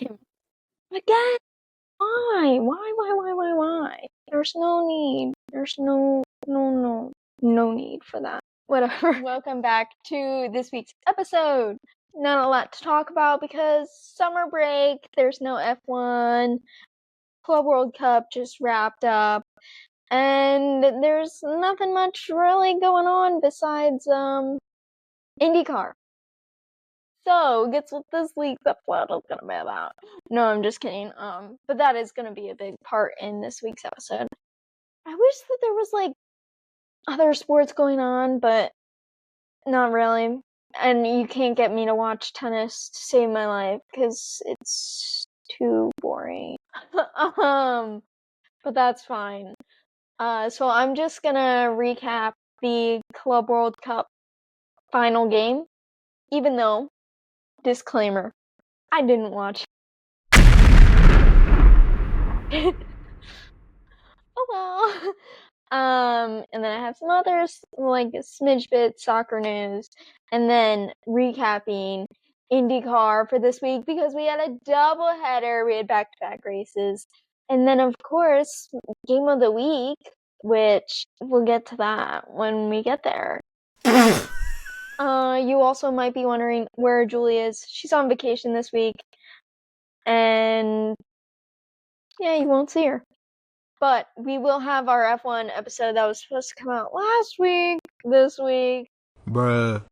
him again. Why? There's no need. There's no need for that. Whatever. Welcome back to this week's episode. Not a lot to talk about because summer break, there's no F1, Club World Cup just wrapped up, and there's nothing much really going on besides Indycar. So, guess what this week's episode is gonna be about? No, I'm just kidding. But that is gonna be a big part in this week's episode. I wish that there was like other sports going on, but not really. And you can't get me to watch tennis to save my life because it's too boring. But that's fine. So I'm just gonna recap the Club World Cup final game, even though, disclaimer, I didn't watch. Oh well. And then I have some others, like a smidge bit soccer news, and then recapping IndyCar for this week because we had a double header. We had back-to-back races. And then, of course, game of the week, which we'll get to that when we get there. You also might be wondering where Julie is. She's on vacation this week. And yeah, you won't see her. But we will have our F1 episode that was supposed to come out last week, this week. Bruh.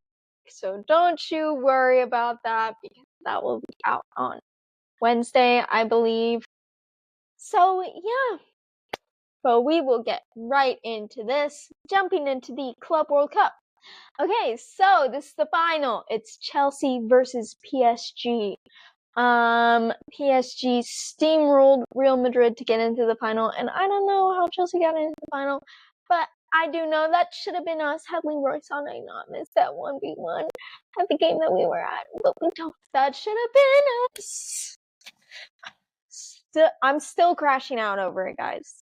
So don't you worry about that because that will be out on Wednesday, I believe. So yeah. But we will get right into this, jumping into the Club World Cup. Okay, so this is the final. It's Chelsea versus PSG. PSG steamrolled Real Madrid to get into the final, and I don't know how Chelsea got into the final, but I do know that should have been us had Leroy Sané not missed that 1v1 at the game that we were at, but we don't. That should have been us. I'm still crashing out over it, guys.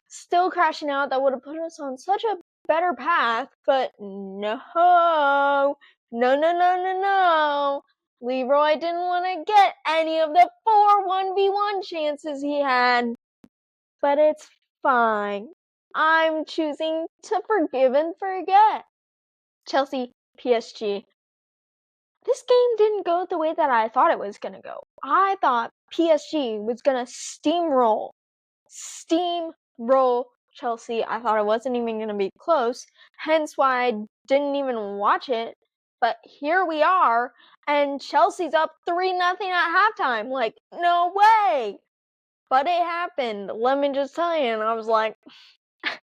Still crashing out. That would have put us on such a better path, but no. Leroy didn't want to get any of the 4 1v1 chances he had. But it's fine. I'm choosing to forgive and forget. Chelsea, PSG. This game didn't go the way that I thought it was going to go. I thought PSG was going to steamroll Chelsea. I thought it wasn't even going to be close, hence why I didn't even watch it. But here we are, and Chelsea's up 3-0 at halftime. Like, no way! But it happened, let me just tell you. And I was like, hey,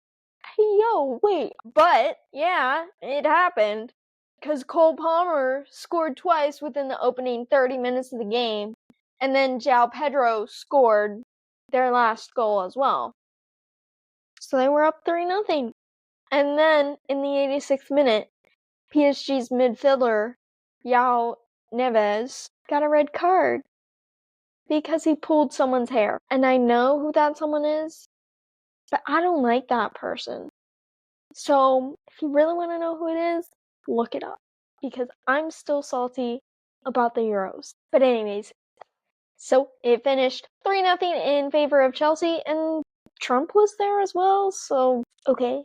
yo, wait. But, yeah, it happened. Because Cole Palmer scored twice within the opening 30 minutes of the game. And then João Pedro scored their last goal as well. So they were up 3-0. And then, in the 86th minute, PSG's midfielder, João Neves, got a red card because he pulled someone's hair. And I know who that someone is, but I don't like that person. So, if you really want to know who it is, look it up. Because I'm still salty about the Euros. But anyways, so it finished 3-0 in favor of Chelsea, and Trump was there as well, so okay.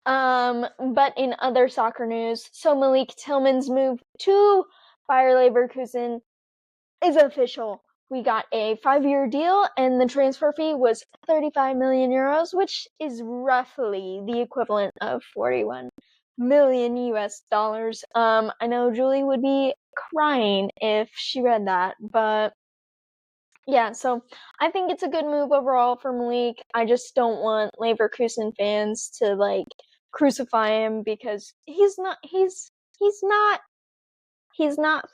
But in other soccer news, so Malik Tillman's move to Bayer Leverkusen is official. We got a 5-year deal, and the transfer fee was 35 million euros, which is roughly the equivalent of 41 million US dollars. I know Julie would be crying if she read that, but yeah, so I think it's a good move overall for Malik. I just don't want Leverkusen fans to like crucify him because he's not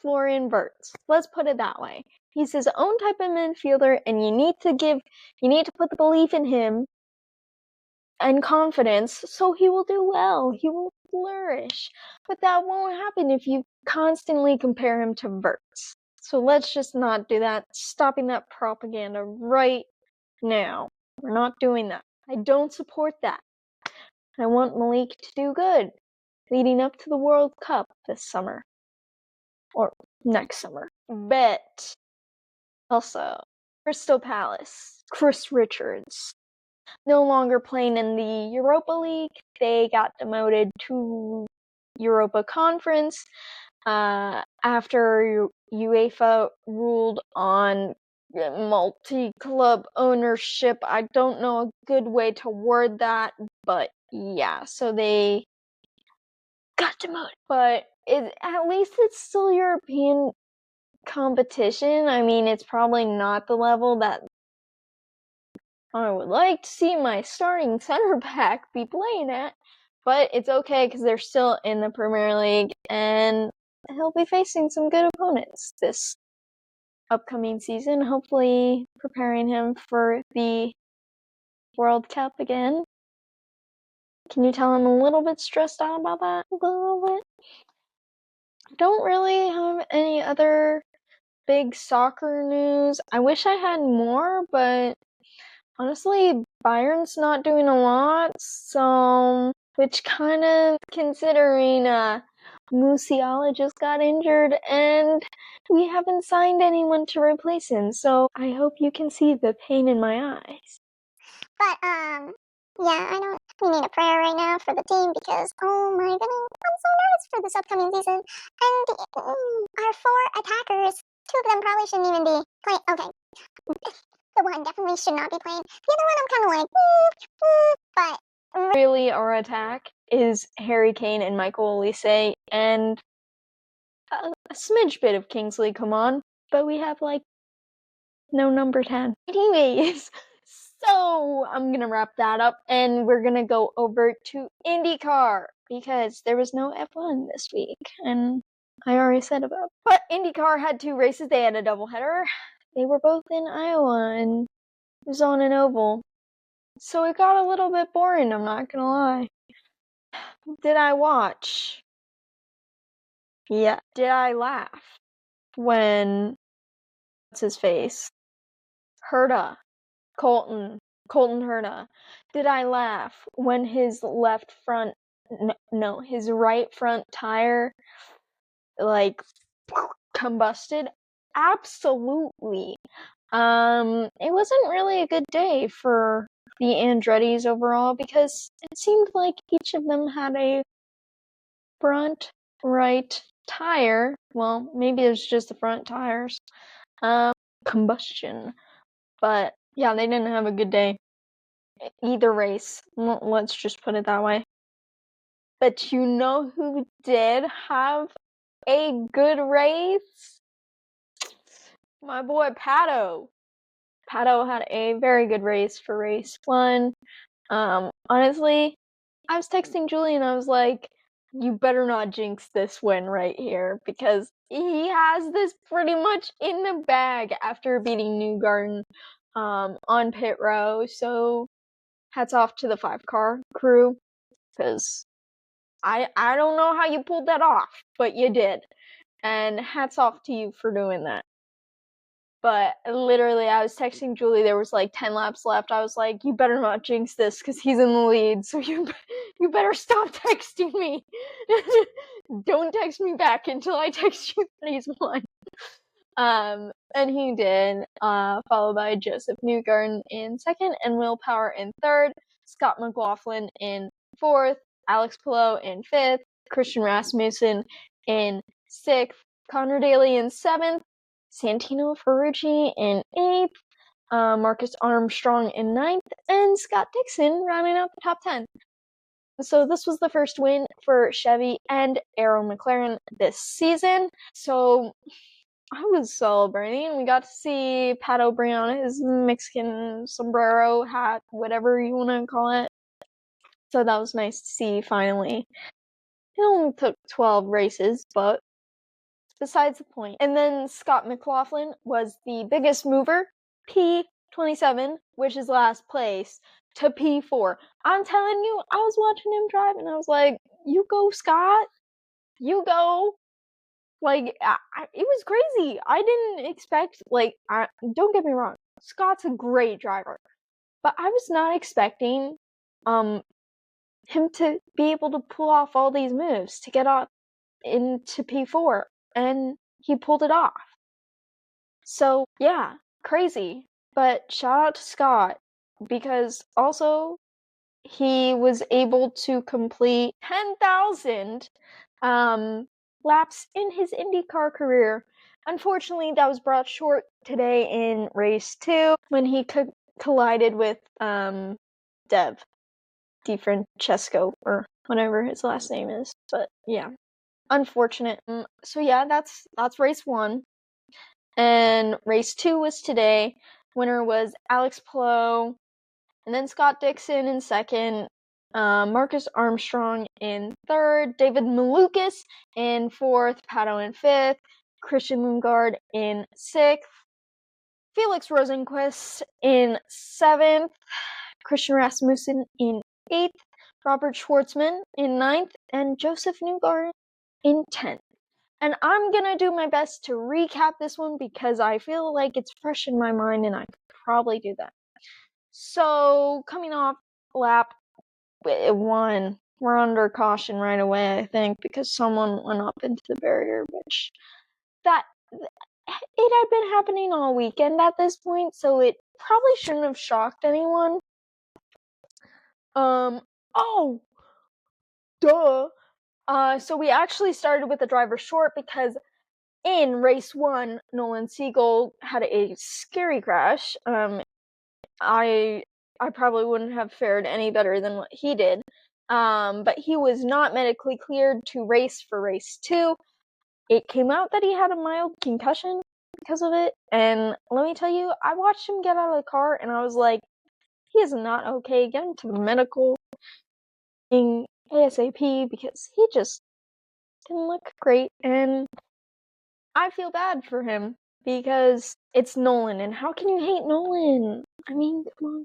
Florian Wirtz. Let's put it that way. He's his own type of midfielder, and you need to put the belief in him and confidence so he will do well. He will flourish. But that won't happen if you constantly compare him to Wirtz. So let's just not do that. Stopping that propaganda right now. We're not doing that. I don't support that. I want Malik to do good leading up to the World Cup this summer. Or next summer. Bet. Also, Crystal Palace, Chris Richards, no longer playing in the Europa League. They got demoted to Europa Conference after UEFA ruled on multi-club ownership. I don't know a good way to word that, but yeah, so they got demoted. But at least it's still European competition. I mean, it's probably not the level that I would like to see my starting center back be playing at, but it's okay because they're still in the Premier League and he'll be facing some good opponents this upcoming season, hopefully preparing him for the World Cup again. Can you tell I'm a little bit stressed out about that? A little bit. I don't really have any other big soccer news. I wish I had more, but honestly, Bayern's not doing a lot, so which kind of considering Musiala just got injured and we haven't signed anyone to replace him, so I hope you can see the pain in my eyes. But, yeah, I don't. We need a prayer right now for the team because, oh my goodness, I'm so nervous for this upcoming season. And our 4 attackers, 2 of them probably shouldn't even be playing. Okay, the one definitely should not be playing. The other one, I'm kind of like, but really, our attack is Harry Kane and Michael Olise and a smidge bit of Kingsley Coman, but we have like no number 10. Anyways, so I'm gonna wrap that up and we're gonna go over to IndyCar because there was no F1 this week and I already said about it. But IndyCar had 2 races. They had a doubleheader. They were both in Iowa and it was on an oval. So it got a little bit boring, I'm not gonna lie. Did I watch? Yeah. Did I laugh when what's his face? Herta. Colton Herta. Did I laugh when his left front no, his right front tire like combusted? Absolutely. It wasn't really a good day for the Andrettis overall because it seemed like each of them had a front right tire. Well, maybe it's just the front tires. Combustion. But yeah, they didn't have a good day. Either race. Let's just put it that way. But you know who did have a good race? My boy Pato. Pato had a very good race for race 1. Honestly, I was texting Julie and I was like, you better not jinx this win right here because he has this pretty much in the bag after beating Newgarden on pit row. So hats off to the 5-car crew because I don't know how you pulled that off, but you did. And hats off to you for doing that. But literally, I was texting Julie, there was like 10 laps left. I was like, you better not jinx this because he's in the lead, so you better stop texting me. Don't text me back until I text you that he's won. And he did, followed by Joseph Newgarden in 2nd and Will Power in 3rd, Scott McLaughlin in 4th, Alex Palou in 5th, Christian Rasmussen in 6th, Connor Daly in 7th, Santino Ferrucci in 8th, Marcus Armstrong in 9th, and Scott Dixon rounding out the top 10. So this was the first win for Chevy and Arrow McLaren this season. So I was celebrating. We got to see Pato bring on his Mexican sombrero hat, whatever you want to call it. So that was nice to see finally. It only took 12 races, but besides the point. And then Scott McLaughlin was the biggest mover, P27, which is last place, to P4. I'm telling you, I was watching him drive and I was like, you go, Scott. You go. Like, it was crazy. I didn't expect, don't get me wrong, Scott's a great driver. But I was not expecting him to be able to pull off all these moves to get up into P4. And he pulled it off. So, yeah, crazy. But shout out to Scott, because also he was able to complete 10,000 laps in his IndyCar career. Unfortunately, that was brought short today in race 2 when he collided with Dev DiFrancesco, or whatever his last name is. But yeah, unfortunate. So yeah, that's race 1. And race 2 was today. Winner was Alex Palou, and then Scott Dixon in second, Marcus Armstrong in third, David Malukas in fourth, Pato in fifth, Christian Lundgaard in sixth, Felix Rosenqvist in seventh, Christian Rasmussen in eighth, Robert Schwartzman in ninth, and Joseph Newgarden in 10th. And I'm gonna do my best to recap this one because I feel like it's fresh in my mind and I could probably do that. So, coming off lap 1, we're under caution right away, I think, because someone went up into the barrier, which it had been happening all weekend at this point, so it probably shouldn't have shocked anyone. Oh, duh. So we actually started with the driver short because in race 1, Nolan Siegel had a scary crash. I probably wouldn't have fared any better than what he did. But he was not medically cleared to race for race 2. It came out that he had a mild concussion because of it, and let me tell you, I watched him get out of the car and I was like, he is not okay. Get him to the medical thing ASAP because he just didn't look great, and I feel bad for him because it's Nolan, and how can you hate Nolan? I mean, come on,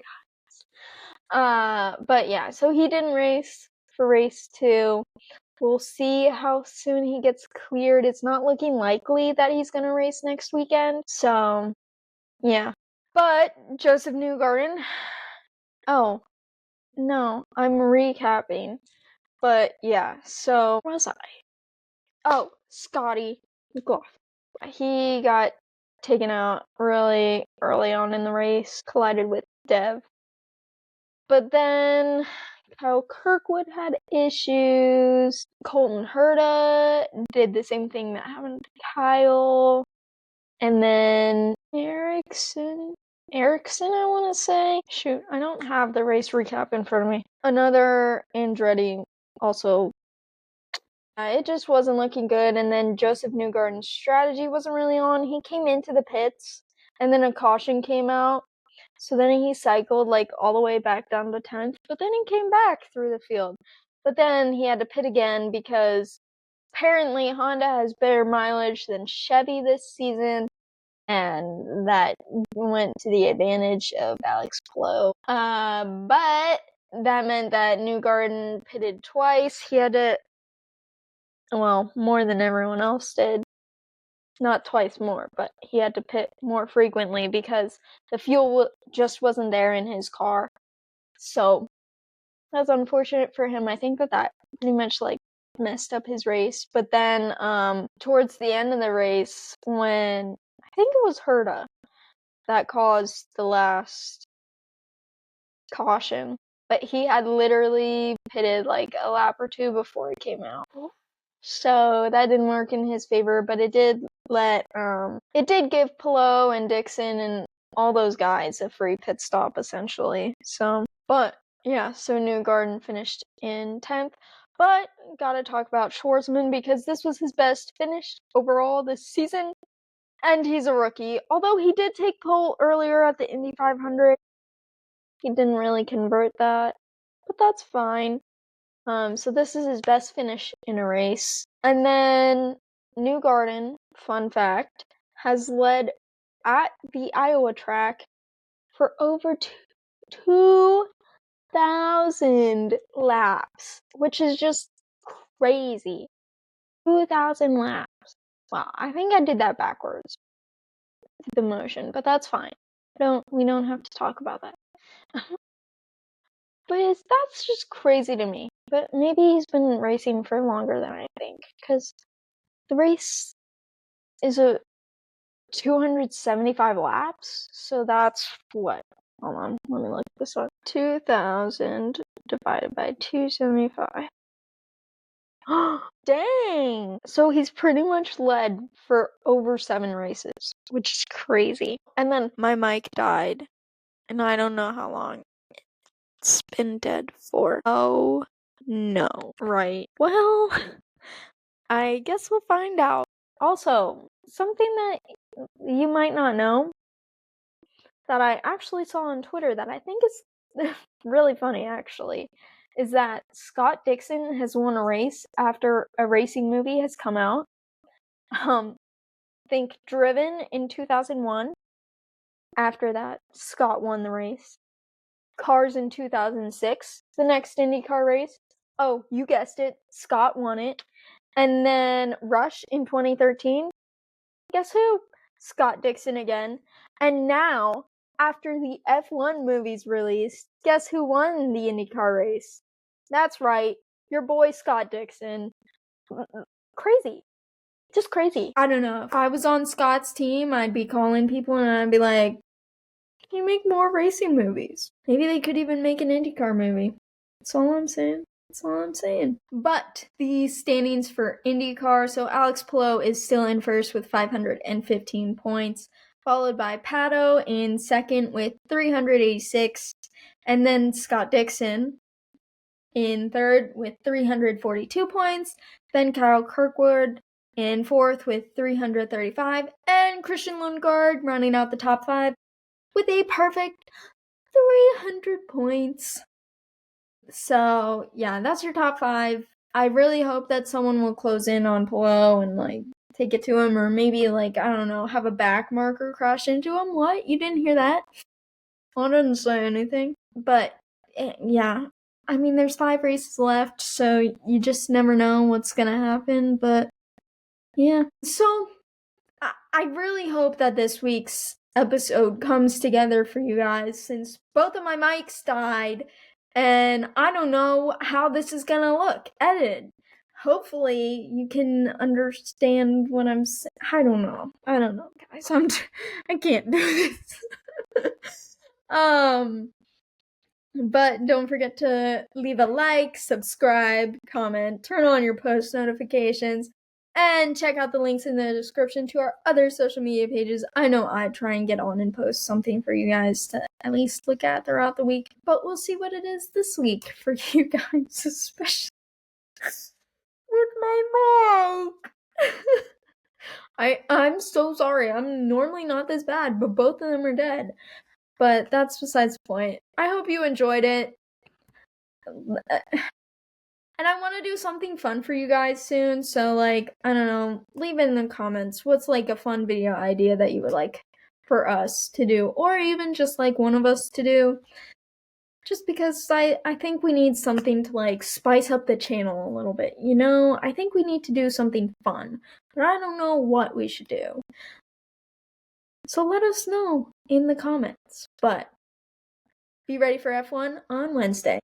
guys. But yeah, so he didn't race for race 2. We'll see how soon he gets cleared. It's not looking likely that he's gonna race next weekend, so yeah. But Joseph Newgarden. Oh, no, I'm recapping. But yeah, so where was I? Oh, Scotty McLaughlin. He got taken out really early on in the race, collided with Dev. But then Kyle Kirkwood had issues. Colton Herta did the same thing that happened to Kyle. And then Erickson, I want to say. Shoot, I don't have the race recap in front of me. Another Andretti also. It just wasn't looking good, and then Joseph Newgarden's strategy wasn't really on. He came into the pits, and then a caution came out. So then he cycled like all the way back down to 10th, but then he came back through the field. But then he had to pit again because apparently Honda has better mileage than Chevy this season, and that went to the advantage of Alex Palou. But that meant that Newgarden pitted twice. He had to, well, more than everyone else did. Not twice more, but he had to pit more frequently because the fuel just wasn't there in his car. So that's unfortunate for him. I think that pretty much like messed up his race. But then towards the end of the race, when I think it was Herta that caused the last caution, but he had literally pitted like a lap or 2 before it came out. So that didn't work in his favor, but it did give Palou and Dixon and all those guys a free pit stop essentially. So, but yeah, so Newgarden finished in 10th. But gotta talk about Schwartzman because this was his best finish overall this season, and he's a rookie. Although he did take pole earlier at the Indy 500, he didn't really convert that, but that's fine. So this is his best finish in a race. And then Newgarden, fun fact, has led at the Iowa track for over 2,000 laps, which is just crazy. 2,000 laps. Wow, I think I did that backwards. The motion, but that's fine. We don't have to talk about that. But that's just crazy to me. But maybe he's been racing for longer than I think, because the race is a 275 laps. So that's what? Hold on, let me look this up. 2,000 divided by 275. Dang! So he's pretty much led for over 7 races, which is crazy. And then my mic died, and I don't know how long it's been dead for. Oh no. Right. Well, I guess we'll find out. Also, something that you might not know that I actually saw on Twitter that I think is really funny, actually, is that Scott Dixon has won a race after a racing movie has come out. Think Driven in 2001. After that, Scott won the race. Cars in 2006, the next IndyCar race. Oh, you guessed it, Scott won it. And then Rush in 2013. Guess who? Scott Dixon again. And now, after the F1 movie's released, guess who won the IndyCar race? That's right, your boy Scott Dixon. Crazy. Just crazy. I don't know. If I was on Scott's team, I'd be calling people and I'd be like, can you make more racing movies? Maybe they could even make an IndyCar movie. That's all I'm saying. That's all I'm saying. But the standings for IndyCar, so Alex Palou is still in first with 515 points, followed by Pato in second with 386, and then Scott Dixon in third with 342 points, then Kyle Kirkwood in fourth with 335, and Christian Lundgaard rounding out the top 5 with a perfect 300 points. So, yeah, that's your top 5. I really hope that someone will close in on Palou and, like, take it to him, or maybe, like, I don't know, have a back marker crash into him. What? You didn't hear that? I didn't say anything. But, yeah. I mean, there's 5 races left, so you just never know what's gonna happen, but, yeah. So, I really hope that this week's episode comes together for you guys, since both of my mics died, and I don't know how this is gonna look edited. Hopefully you can understand what I'm saying. I don't know, guys. I can't do this. But don't forget to leave a like, subscribe, comment, turn on your post notifications, and check out the links in the description to our other social media pages. I know I try and get on and post something for you guys to at least look at throughout the week, but we'll see what it is this week for you guys, especially with my mic. I'm so sorry. I'm normally not this bad, but both of them are dead. But that's besides the point. I hope you enjoyed it. And I want to do something fun for you guys soon, so, like, I don't know, leave it in the comments what's, like, a fun video idea that you would like for us to do, or even just, like, one of us to do. Just because I think we need something to, like, spice up the channel a little bit, you know? I think we need to do something fun, but I don't know what we should do. So let us know in the comments, but be ready for F1 on Wednesday.